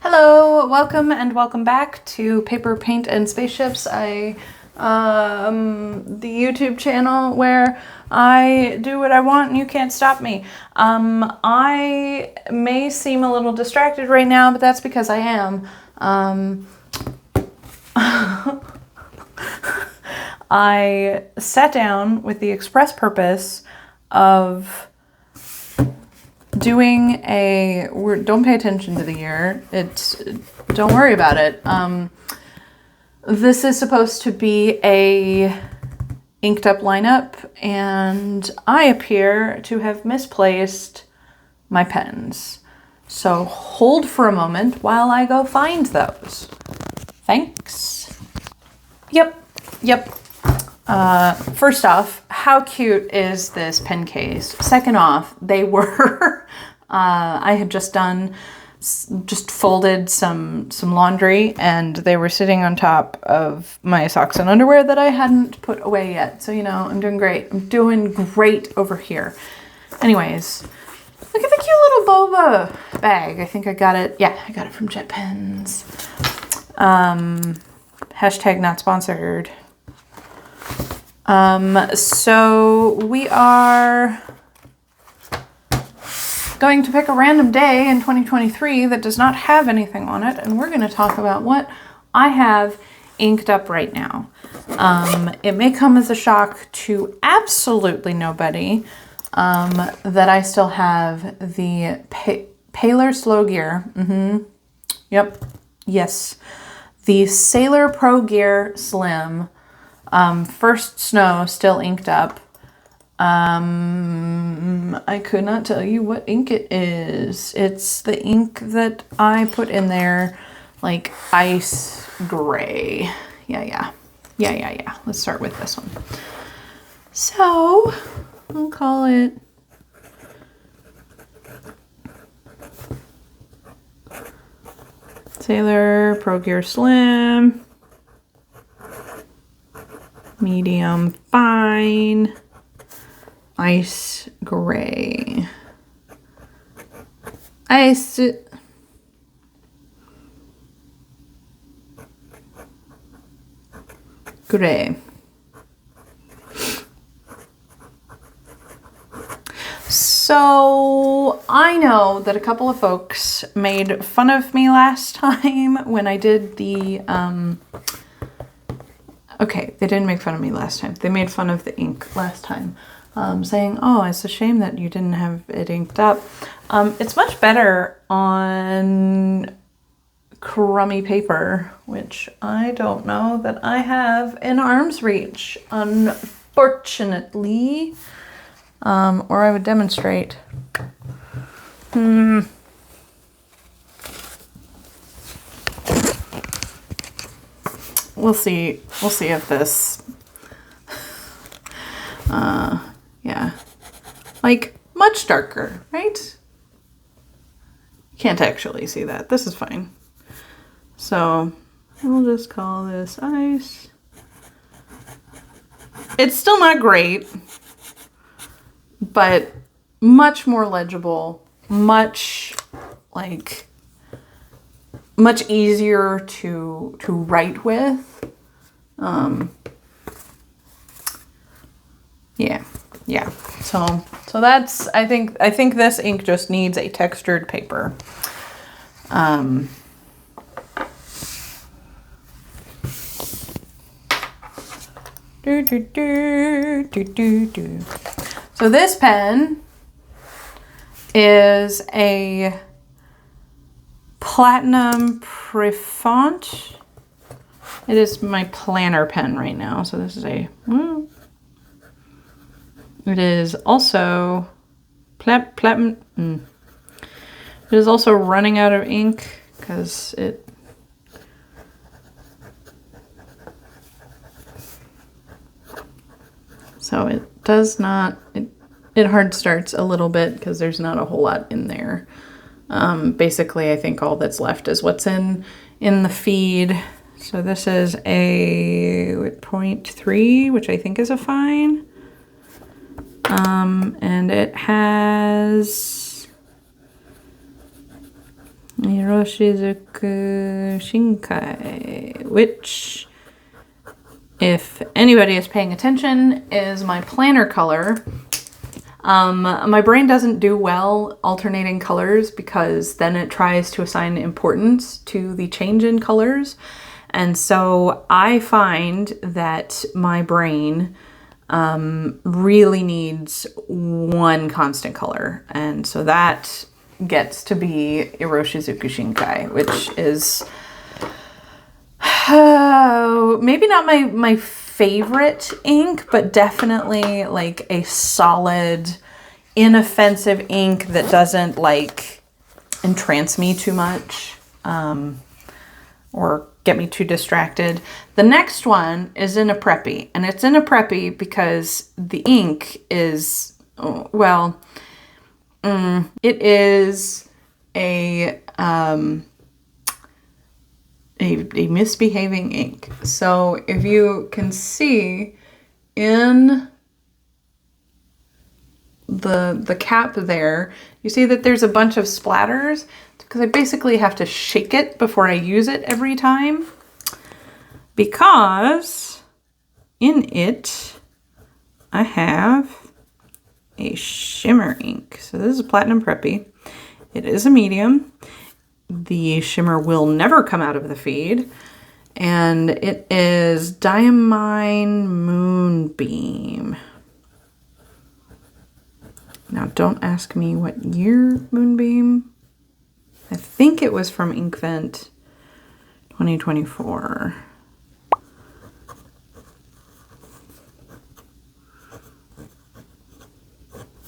Hello, welcome and welcome back to Paper, Paint, and Spaceships. The YouTube channel where I do what I want and you can't stop me. I may seem a little distracted right now, but that's because I am. I sat down with the express purpose of doing don't pay attention to the year. Don't worry about it. This is supposed to be a inked up lineup, and I appear to have misplaced my pens. So hold for a moment while I go find those. Thanks. Yep. First off, how cute is this pen case? Second off, they were, I had just folded some laundry, and they were sitting on top of my socks and underwear that I hadn't put away yet. So, I'm doing great. I'm doing great over here. Anyways, look at the cute little boba bag. I think I got it. Yeah, I got it from Jet Pens. Hashtag not sponsored. So we are going to pick a random day in 2023 that does not have anything on it, and we're going to talk about what I have inked up right now. It may come as a shock to absolutely nobody that I still have the Paler Slow Gear. Yep. Yes. The Sailor Pro Gear Slim. First Snow, still inked up. I could not tell you what ink it is. It's the ink that I put in there, like ice gray. Yeah. Let's start with this one. So, we'll call it Sailor Pro Gear Slim. Medium fine, ice gray, ice gray. So I know that a couple of folks made fun of me last time when I did the okay, they didn't make fun of me last time. They made fun of the ink last time, saying, oh, it's a shame that you didn't have it inked up. It's much better on crummy paper, which I don't know that I have in arm's reach, unfortunately. Or I would demonstrate. We'll see if this, yeah, like much darker, right? You can't actually see that. This is fine. So we'll just call this ice. It's still not great, but much more legible, much easier to write with. Yeah. So that's, I think this ink just needs a textured paper. So this pen is a Platinum Prefont. It is my planner pen right now. So this is it is also It is also running out of ink because so it does not, it hard starts a little bit because there's not a whole lot in there. Basically, I think all that's left is what's in the feed. So this is a 0.3, which I think is a fine. And it has Hiroshizuku Shinkai, which, if anybody is paying attention, is my planner color. My brain doesn't do well alternating colors because then it tries to assign importance to the change in colors. And so I find that my brain really needs one constant color. And so that gets to be Hiroshizuku Shinkai, which is maybe not my favorite ink, but definitely like a solid, inoffensive ink that doesn't like entrance me too much or get me too distracted. The next one is in a Preppy, and it's in a Preppy because the ink is, it is a misbehaving ink. So if you can see in the cap there, you see that there's a bunch of splatters because I basically have to shake it before I use it every time, because in it I have a shimmer ink. So this is a Platinum Preppy. It is a medium. The shimmer will never come out of the feed. And it is Diamine Moonbeam. Now don't ask me what year Moonbeam. I think it was from Inkvent 2024.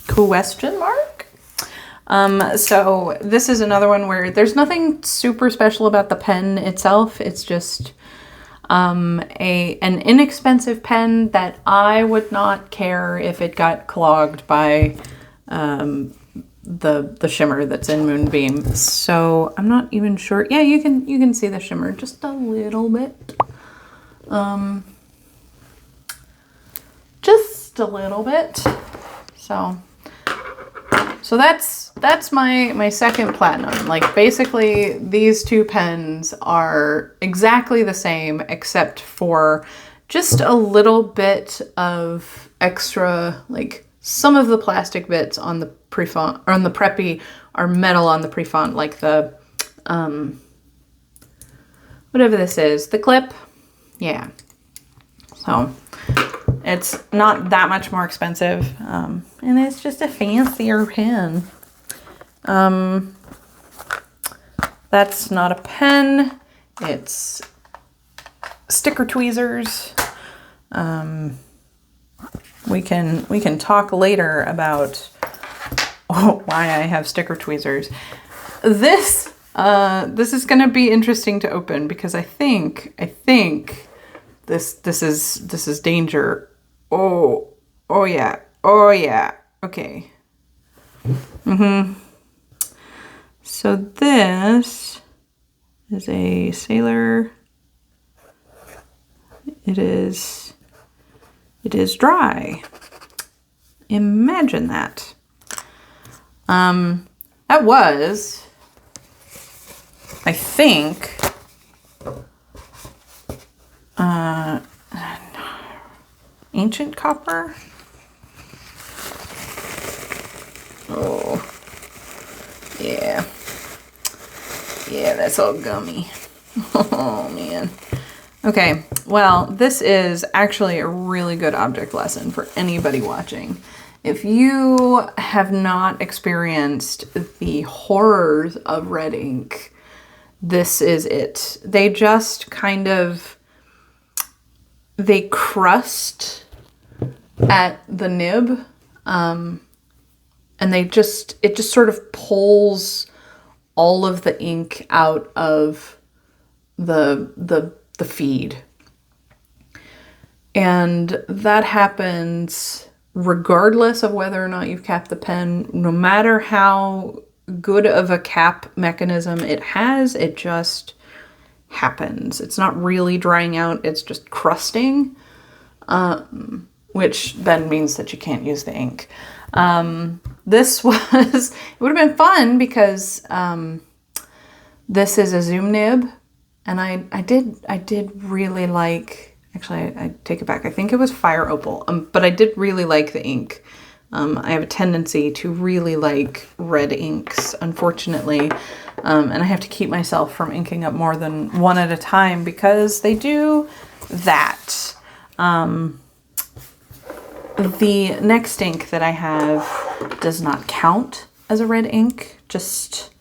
Question mark? So this is another one where there's nothing super special about the pen itself. It's just an inexpensive pen that I would not care if it got clogged by the shimmer that's in Moonbeam. So I'm not even sure. Yeah, you can see the shimmer just a little bit. Just a little bit. So that's my second platinum. Like basically these two pens are exactly the same except for just a little bit of extra, like some of the plastic bits on the pre-font or on the Preppy are metal on the pre-font, like the whatever this is, the clip. Yeah. So it's not that much more expensive, and it's just a fancier pen. That's not a pen, it's sticker tweezers. We can talk later about why I have sticker tweezers. This is gonna be interesting to open because I think this is danger. Oh yeah. Okay. So this is a Sailor. It is dry. Imagine that. That was, I think, ancient copper. Oh, yeah, that's all gummy. Oh man. Okay, well, this is actually a really good object lesson for anybody watching. If you have not experienced the horrors of red ink, this is it. They just kind of, they crust at the nib, and it just sort of pulls all of the ink out of the feed. And that happens regardless of whether or not you've capped the pen. No matter how good of a cap mechanism it has, it just happens. It's not really drying out, it's just crusting, which then means that you can't use the ink. This was, it would have been fun because This is a zoom nib, and I did really like, actually I take it back, I think it was Fire Opal, but I did really like the ink. I have a tendency to really like red inks, unfortunately, and I have to keep myself from inking up more than one at a time because they do that. The next ink that I have does not count as a red ink, just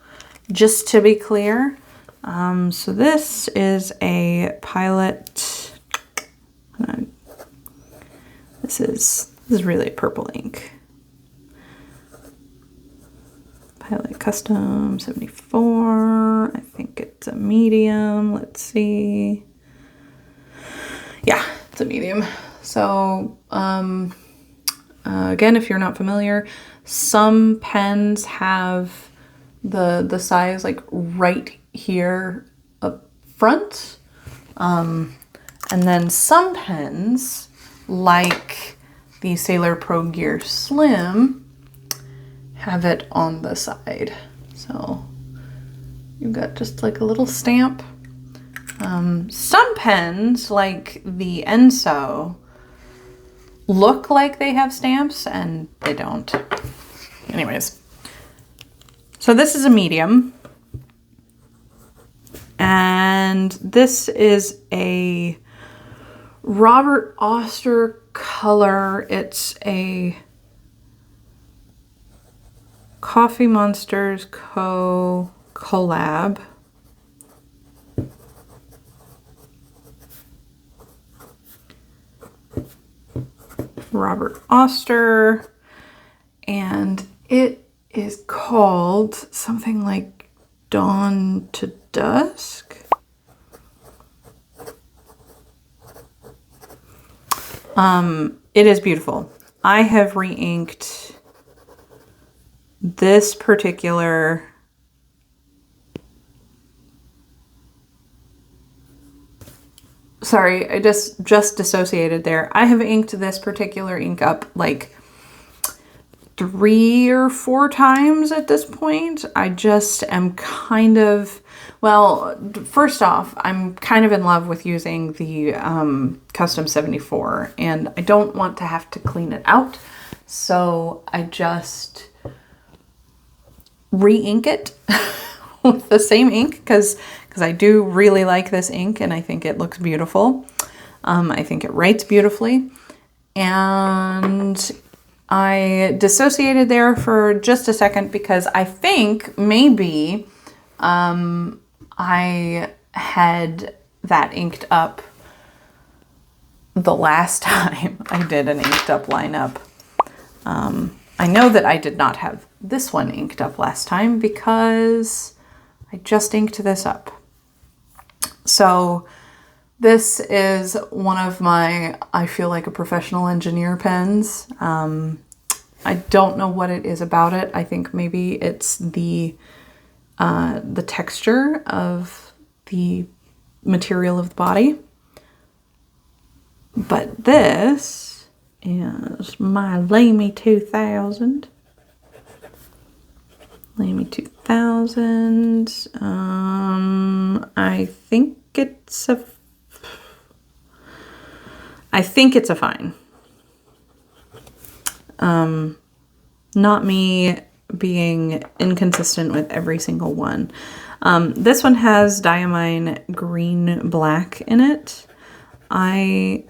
to be clear. So this is a Pilot. This is really purple ink. Pilot Custom 74. I think it's a medium. Let's see. Yeah, it's a medium. So again, if you're not familiar, some pens have the size like right here up front, and then some pens like the Sailor Pro Gear Slim have it on the side. So you've got just like a little stamp. Some pens like the Enso look like they have stamps and they don't. Anyways, so this is a medium, and this is a Robert Oster color. It's a Coffee Monsters Co. collab. Robert Oster, and it is called something like Dawn to Dusk. It is beautiful. I have re-inked this particular sorry, I just dissociated there. I have inked this particular ink up like 3 or 4 times at this point. I just am kind of, well, first off, I'm kind of in love with using the Custom 74, and I don't want to have to clean it out. So I just re-ink it with the same ink because I do really like this ink and I think it looks beautiful. I think it writes beautifully. And I dissociated there for just a second because I think maybe I had that inked up the last time I did an inked up lineup. I know that I did not have this one inked up last time because I just inked this up. So this is one of my, I feel like a professional engineer pens. I don't know what it is about it. I think maybe it's the texture of the material of the body. But this is my Lamy 2000. Lamy 2000. I think it's a fine. Not me being inconsistent with every single one. This one has Diamine Green Black in it. I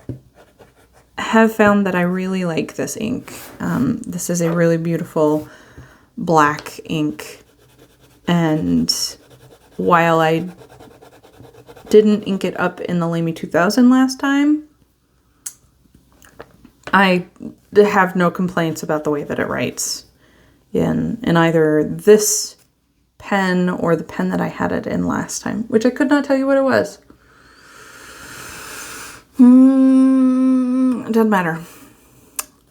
have found that I really like this ink. This is a really beautiful black ink, and while I didn't ink it up in the Lamy 2000 last time, I have no complaints about the way that it writes in either this pen or the pen that I had it in last time, which I could not tell you what it was. It doesn't matter.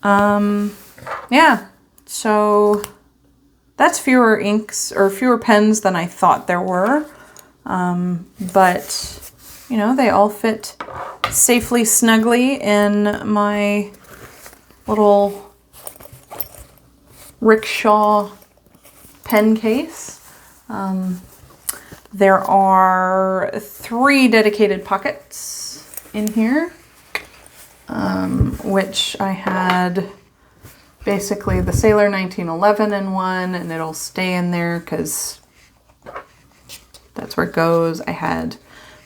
Yeah, so that's fewer inks or fewer pens than I thought there were. But, you know, they all fit safely, snugly in my little rickshaw pen case. There are 3 dedicated pockets in here, which I had basically the Sailor 1911 in one, and it'll stay in there because that's where it goes. I had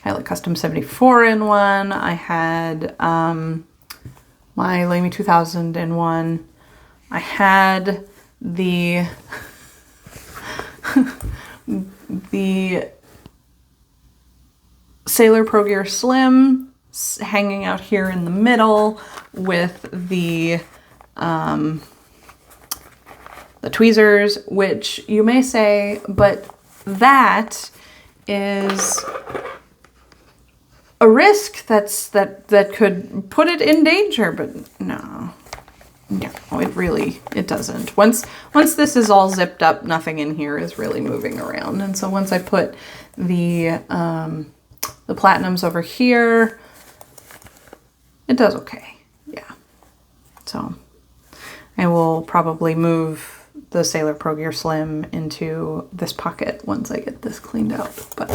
Pilot Custom 74 in one. I had my Lamy 2000 in one. I had the the Sailor Pro Gear Slim hanging out here in the middle with the tweezers, which you may say, but that is a risk that could put it in danger, but no, it doesn't. Once this is all zipped up, nothing in here is really moving around. And so once I put the platinums over here, it does okay. Yeah. So I will probably move the Sailor Pro Gear Slim into this pocket once I get this cleaned out, but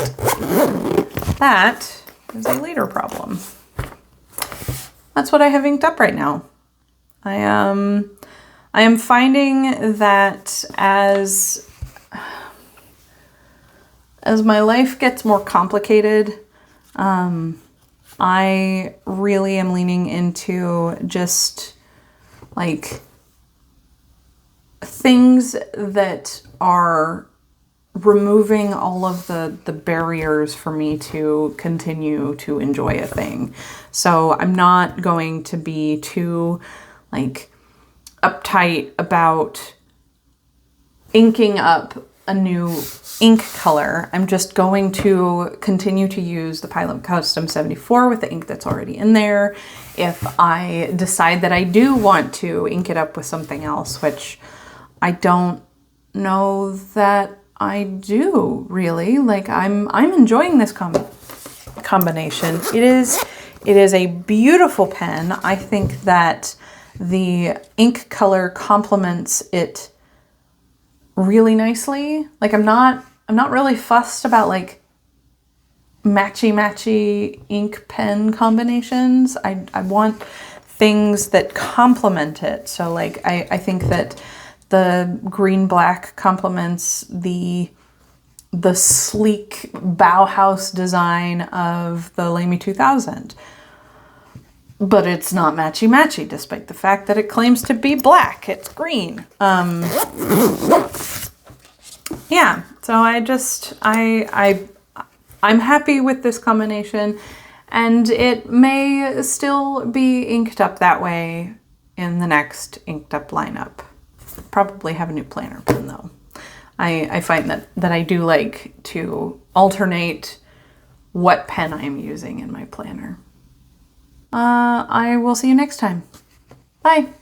that is a later problem. That's what I have inked up right now. I am finding that as my life gets more complicated, I really am leaning into just like things that are removing all of the barriers for me to continue to enjoy a thing. So I'm not going to be too like uptight about inking up a new ink color. I'm just going to continue to use the Pilot Custom 74 with the ink that's already in there. If I decide that I do want to ink it up with something else, which I don't know that I do really. Like I'm enjoying this combination. It is a beautiful pen. I think that the ink color complements it really nicely. Like I'm not really fussed about like matchy ink pen combinations. I want things that complement it. So like I think that the green-black complements the sleek Bauhaus design of the Lamy 2000. But it's not matchy despite the fact that it claims to be black. It's green. Yeah, so I'm happy with this combination, and it may still be inked up that way in the next inked up lineup. Probably have a new planner pen though. I find that I do like to alternate what pen I am using in my planner. I will see you next time. Bye.